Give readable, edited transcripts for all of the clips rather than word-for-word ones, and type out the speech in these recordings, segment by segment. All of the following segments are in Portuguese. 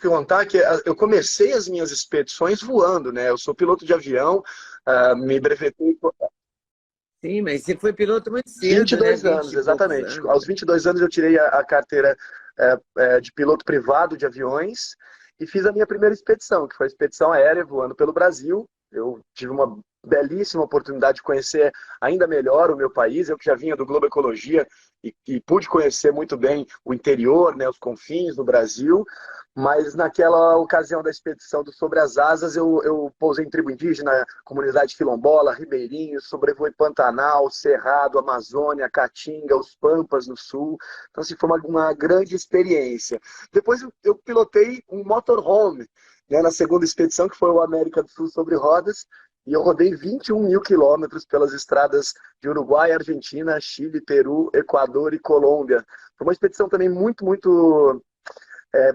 contar que eu comecei as minhas expedições voando, né? Eu sou piloto de avião, me brevetei com Sim, mas você foi piloto muito vinte e cedo, né? dois anos, 20 e poucos exatamente. anos. Aos 22 anos eu tirei a carteira de piloto privado de aviões e fiz a minha primeira expedição, que foi a expedição aérea voando pelo Brasil. Eu tive uma belíssima oportunidade de conhecer ainda melhor o meu país. Eu que já vinha do Globo Ecologia e pude conhecer muito bem o interior, né, os confins do Brasil. Mas naquela ocasião da expedição do Sobre as Asas, eu pousei em tribo indígena, comunidade quilombola, ribeirinhos, sobrevoei Pantanal, Cerrado, Amazônia, Caatinga, os Pampas no sul. Então, assim, foi uma grande experiência. Depois eu pilotei um motorhome, né, na segunda expedição, que foi o América do Sul sobre rodas, e eu rodei 21 mil quilômetros pelas estradas de Uruguai, Argentina, Chile, Peru, Equador e Colômbia. Foi uma expedição também muito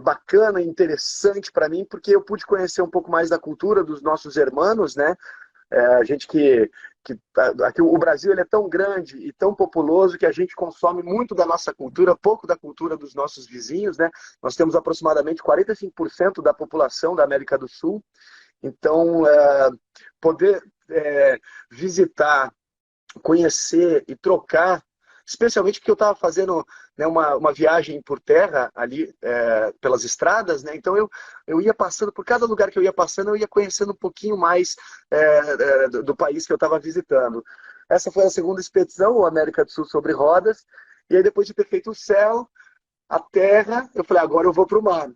bacana e interessante para mim, porque eu pude conhecer um pouco mais da cultura dos nossos hermanos, né? A gente que aqui o Brasil ele é tão grande e tão populoso que a gente consome muito da nossa cultura, pouco da cultura dos nossos vizinhos, né? Nós temos aproximadamente 45% da população da América do Sul, então poder visitar, conhecer e trocar, especialmente porque eu estava fazendo, né, uma viagem por terra ali pelas estradas, né? Então eu ia passando, por cada lugar que eu ia passando, eu ia conhecendo um pouquinho mais do país que eu estava visitando. Essa foi a segunda expedição, o América do Sul sobre rodas, e aí depois de ter feito o céu, a terra, eu falei, agora eu vou para o mar.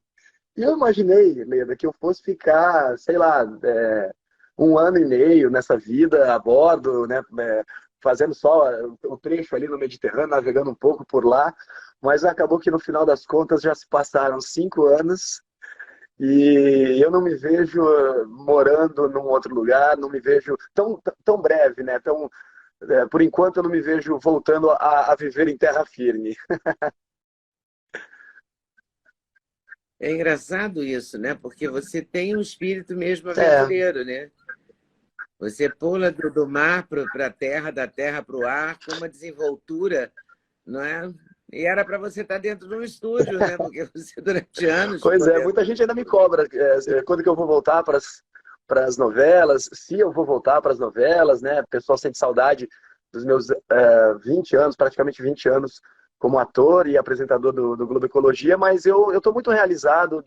E eu imaginei, Leda, que eu fosse ficar, sei lá, um ano e meio nessa vida a bordo, né, fazendo só o trecho ali no Mediterrâneo, navegando um pouco por lá, mas acabou que no final das contas já se passaram 5 anos e eu não me vejo morando num outro lugar, não me vejo tão breve, né? Por enquanto eu não me vejo voltando a viver em terra firme. É engraçado isso, né? Porque você tem um espírito mesmo É, aventureiro, né? Você pula do mar para a terra, da terra para o ar, com uma desenvoltura, não é? E era para você estar dentro de um estúdio, né? Porque você durante anos pois ficou é, dentro muita de um gente ainda me cobra quando que eu vou voltar para as novelas, se eu vou voltar para as novelas, né? O pessoal sente saudade dos meus 20 anos, praticamente 20 anos como ator e apresentador do Globo Ecologia, mas eu estou muito realizado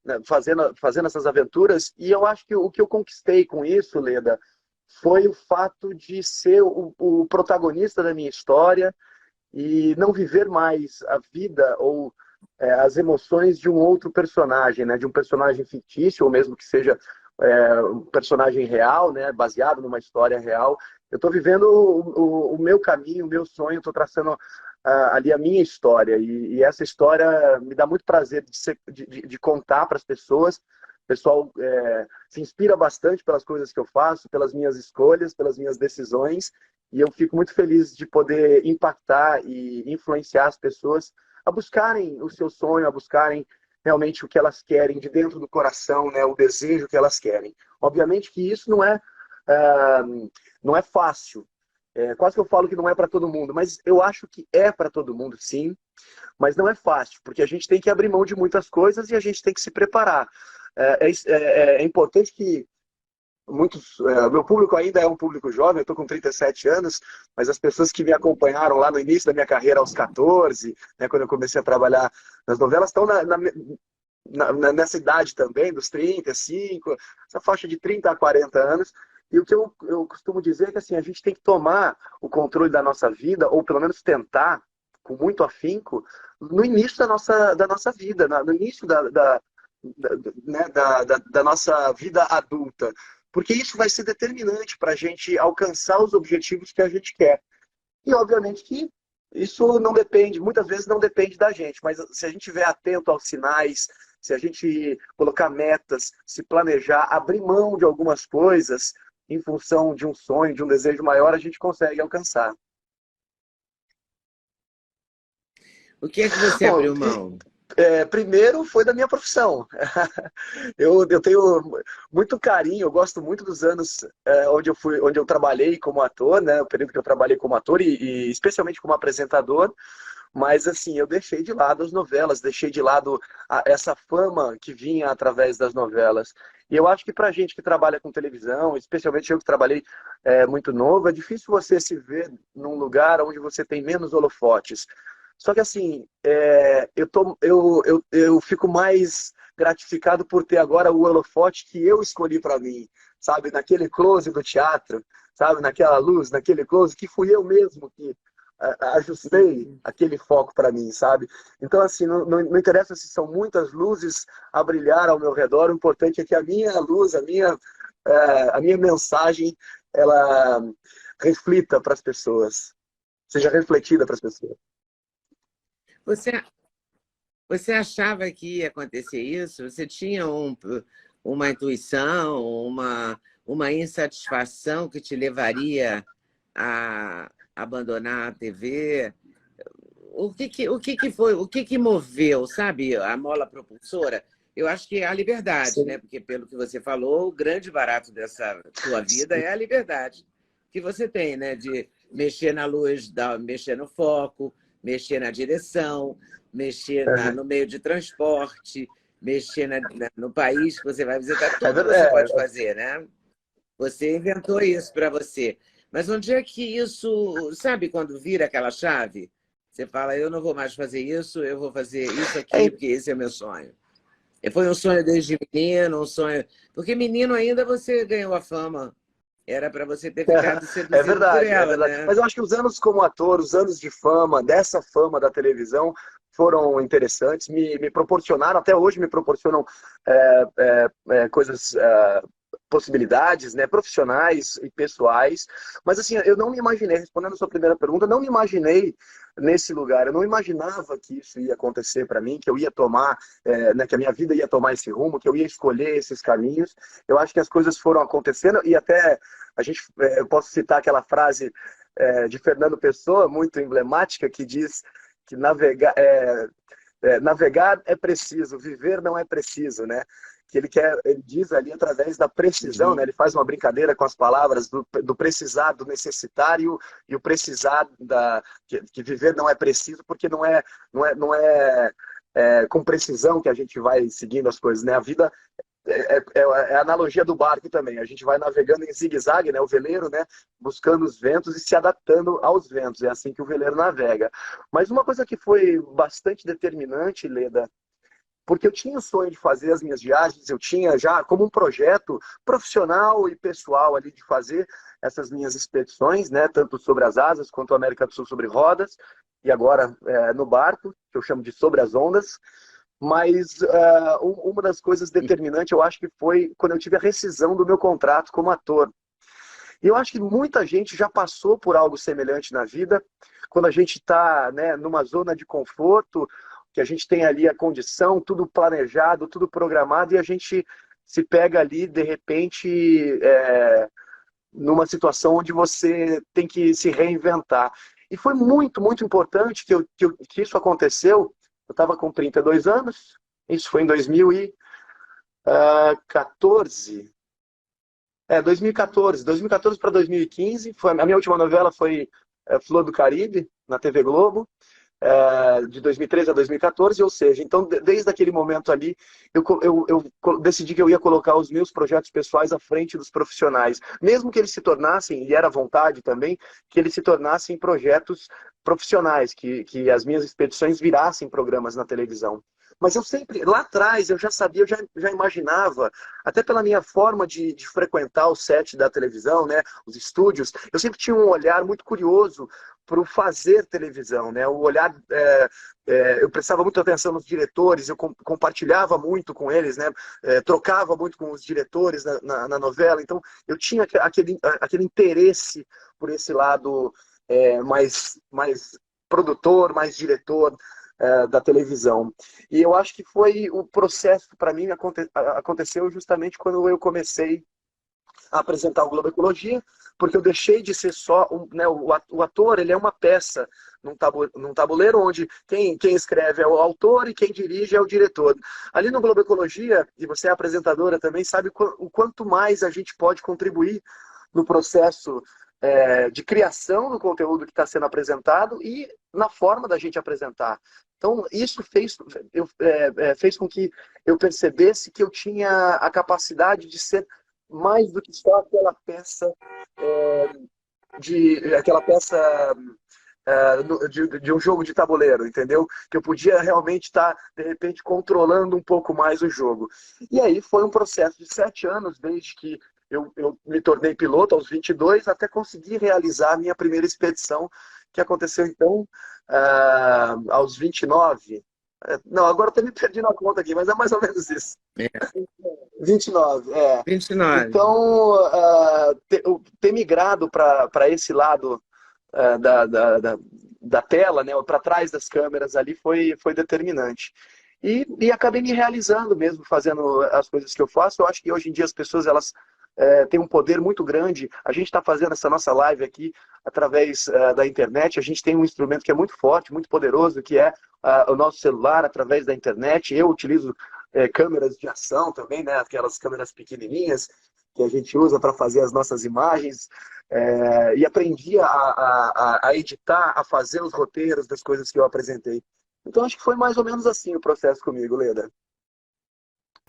né, fazendo essas aventuras e eu acho que o que eu conquistei com isso, Leda, foi o fato de ser o protagonista da minha história e não viver mais a vida ou as emoções de um outro personagem, né? De um personagem fictício, ou mesmo que seja um personagem real, né? Baseado numa história real. Eu estou vivendo o meu caminho, o meu sonho, estou traçando ali a minha história. E essa história me dá muito prazer de contar para as pessoas. O pessoal se inspira bastante pelas coisas que eu faço, pelas minhas escolhas, pelas minhas decisões. E eu fico muito feliz de poder impactar e influenciar as pessoas a buscarem o seu sonho, a buscarem realmente o que elas querem de dentro do coração, né, o desejo que elas querem. Obviamente que isso não é fácil. Quase que eu falo que não é para todo mundo, mas eu acho que é para todo mundo, sim. Mas não é fácil, porque a gente tem que abrir mão de muitas coisas e a gente tem que se preparar. É importante que meu público ainda é um público jovem, eu estou com 37 anos, mas as pessoas que me acompanharam lá no início da minha carreira aos 14, né, quando eu comecei a trabalhar nas novelas, estão nessa idade também, dos 35, essa faixa de 30 a 40 anos. E o que eu costumo dizer é que assim, a gente tem que tomar o controle da nossa vida, ou pelo menos tentar, com muito afinco, no início da nossa vida, no início né, da nossa vida adulta. Porque isso vai ser determinante para a gente alcançar os objetivos que a gente quer. E, obviamente, que isso não depende, muitas vezes não depende da gente, mas se a gente estiver atento aos sinais, se a gente colocar metas, se planejar, abrir mão de algumas coisas em função de um sonho, de um desejo maior, a gente consegue alcançar. O que é que você Bom, abriu mão? primeiro foi da minha profissão. Eu tenho muito carinho, eu gosto muito dos anos onde eu trabalhei como ator, né? O período que eu trabalhei como ator e especialmente como apresentador. Mas, assim, eu deixei de lado as novelas, deixei de lado essa fama que vinha através das novelas. E eu acho que pra gente que trabalha com televisão, especialmente eu que trabalhei muito novo, é difícil você se ver num lugar onde você tem menos holofotes. Só que, assim, eu fico mais gratificado por ter agora o holofote que eu escolhi para mim, sabe? Naquele close do teatro, sabe? Naquela luz, naquele close, que fui eu mesmo que ajustei aquele foco para mim, sabe? Então, assim, não interessa se são muitas luzes a brilhar ao meu redor, o importante é que a minha luz, a minha mensagem, ela reflita para as pessoas, seja refletida para as pessoas. Você, você achava que ia acontecer isso? Você tinha uma intuição, uma insatisfação que te levaria a abandonar a TV? O que que foi, o que que moveu, sabe, a mola propulsora? Eu acho que é a liberdade, Sim, né? Porque pelo que você falou, o grande barato dessa tua vida sim. é a liberdade que você tem, né? De mexer na luz, mexer no foco, mexer na direção, mexer Uhum. no meio de transporte, mexer no país que você vai visitar. É Tudo você verdade. pode fazer, né? Você inventou isso para você. Mas onde é que isso, sabe, quando vira aquela chave? Você fala, eu não vou mais fazer isso, eu vou fazer isso aqui, porque esse é o meu sonho. E foi um sonho desde menino, um sonho. Porque menino ainda você ganhou a fama. Era para você ter ficado É seduzido por verdade, é ela, verdade. né? Mas eu acho que os anos como ator, os anos de fama, dessa fama da televisão, foram interessantes, me proporcionaram, até hoje me proporcionam coisas, possibilidades, né, profissionais e pessoais. Mas assim, eu não me imaginei, respondendo a sua primeira pergunta, não me imaginei nesse lugar. Eu não imaginava que isso ia acontecer para mim, que eu ia tomar, né, que a minha vida ia tomar esse rumo, que eu ia escolher esses caminhos. Eu acho que as coisas foram acontecendo e até eu posso citar aquela frase de Fernando Pessoa, muito emblemática, que diz que navegar é preciso, viver não é preciso, né? Que ele diz ali através da precisão, né? Uhum. Ele faz uma brincadeira com as palavras do precisar, do necessitar e o precisar que viver não é preciso, porque não é com precisão que a gente vai seguindo as coisas, né? A vida é a analogia do barco também. A gente vai navegando em zigue-zague, né? O veleiro, né? Buscando os ventos e se adaptando aos ventos. É assim que o veleiro navega. Mas uma coisa que foi bastante determinante, Leda, porque eu tinha o sonho de fazer as minhas viagens, eu tinha já como um projeto profissional e pessoal ali de fazer essas minhas expedições, né? Tanto sobre as asas quanto a América do Sul sobre rodas. E agora no barco, que eu chamo de Sobre as Ondas. Mas uma das coisas determinantes, eu acho que foi quando eu tive a rescisão do meu contrato como ator. E eu acho que muita gente já passou por algo semelhante na vida, quando a gente está, né, numa zona de conforto, que a gente tem ali a condição, tudo planejado, tudo programado, e a gente se pega ali, de repente, numa situação onde você tem que se reinventar. E foi muito, muito importante que isso aconteceu. Eu estava com 32 anos, isso foi em 2014. 2014 para 2015. A minha última novela foi Flor do Caribe, na TV Globo, de 2013 a 2014, ou seja, então desde aquele momento ali, eu decidi que eu ia colocar os meus projetos pessoais à frente dos profissionais, mesmo que eles se tornassem, e era vontade também, que eles se tornassem projetos profissionais, que as minhas expedições virassem programas na televisão. Mas eu sempre, lá atrás, eu já sabia, eu já imaginava, até pela minha forma de frequentar o set da televisão, né, os estúdios, eu sempre tinha um olhar muito curioso para o fazer televisão, né? O olhar, eu prestava muita atenção nos diretores, eu compartilhava muito com eles, né? Trocava muito com os diretores na novela, então eu tinha aquele interesse por esse lado mais produtor, mais diretor da televisão. E eu acho que foi o processo para mim aconteceu justamente quando eu comecei a apresentar o Globo Ecologia, porque eu deixei de ser só né, o ator, ele é uma peça num tabuleiro onde quem escreve é o autor e quem dirige é o diretor. Ali no Globo Ecologia, e você é apresentadora também, sabe o quanto mais a gente pode contribuir no processo de criação do conteúdo que está sendo apresentado e na forma da gente apresentar. Então, isso fez com que eu percebesse que eu tinha a capacidade de ser mais do que só aquela peça, de um jogo de tabuleiro, entendeu? Que eu podia realmente estar, de repente, controlando um pouco mais o jogo. E aí foi um processo de 7 anos, desde que eu me tornei piloto aos 22, até conseguir realizar a minha primeira expedição, que aconteceu, então, aos 29. Não, agora eu até me perdi na conta aqui, mas é mais ou menos isso. É. 29, é. 29. Então, ter migrado para esse lado da tela, né, para trás das câmeras ali, foi determinante. E acabei me realizando mesmo, fazendo as coisas que eu faço. Eu acho que hoje em dia as pessoas, elas têm um poder muito grande. A gente está fazendo essa nossa live aqui através da internet. A gente tem um instrumento que é muito forte, muito poderoso, que é o nosso celular através da internet. Eu utilizo câmeras de ação também, né, aquelas câmeras pequenininhas que a gente usa para fazer as nossas imagens. E aprendi a editar, a fazer os roteiros das coisas que eu apresentei. Então, acho que foi mais ou menos assim o processo comigo, Leda.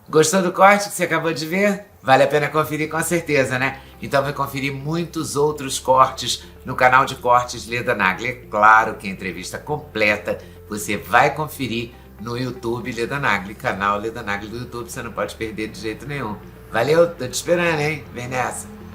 Gostou do corte que você acabou de ver? Vale a pena conferir com certeza, né? Então vai conferir muitos outros cortes no canal de cortes Leda Nagli. É claro que a entrevista completa você vai conferir no YouTube Leda Nagli, canal Leda Nagli do YouTube. Você não pode perder de jeito nenhum. Valeu, tô te esperando, hein? Vem nessa!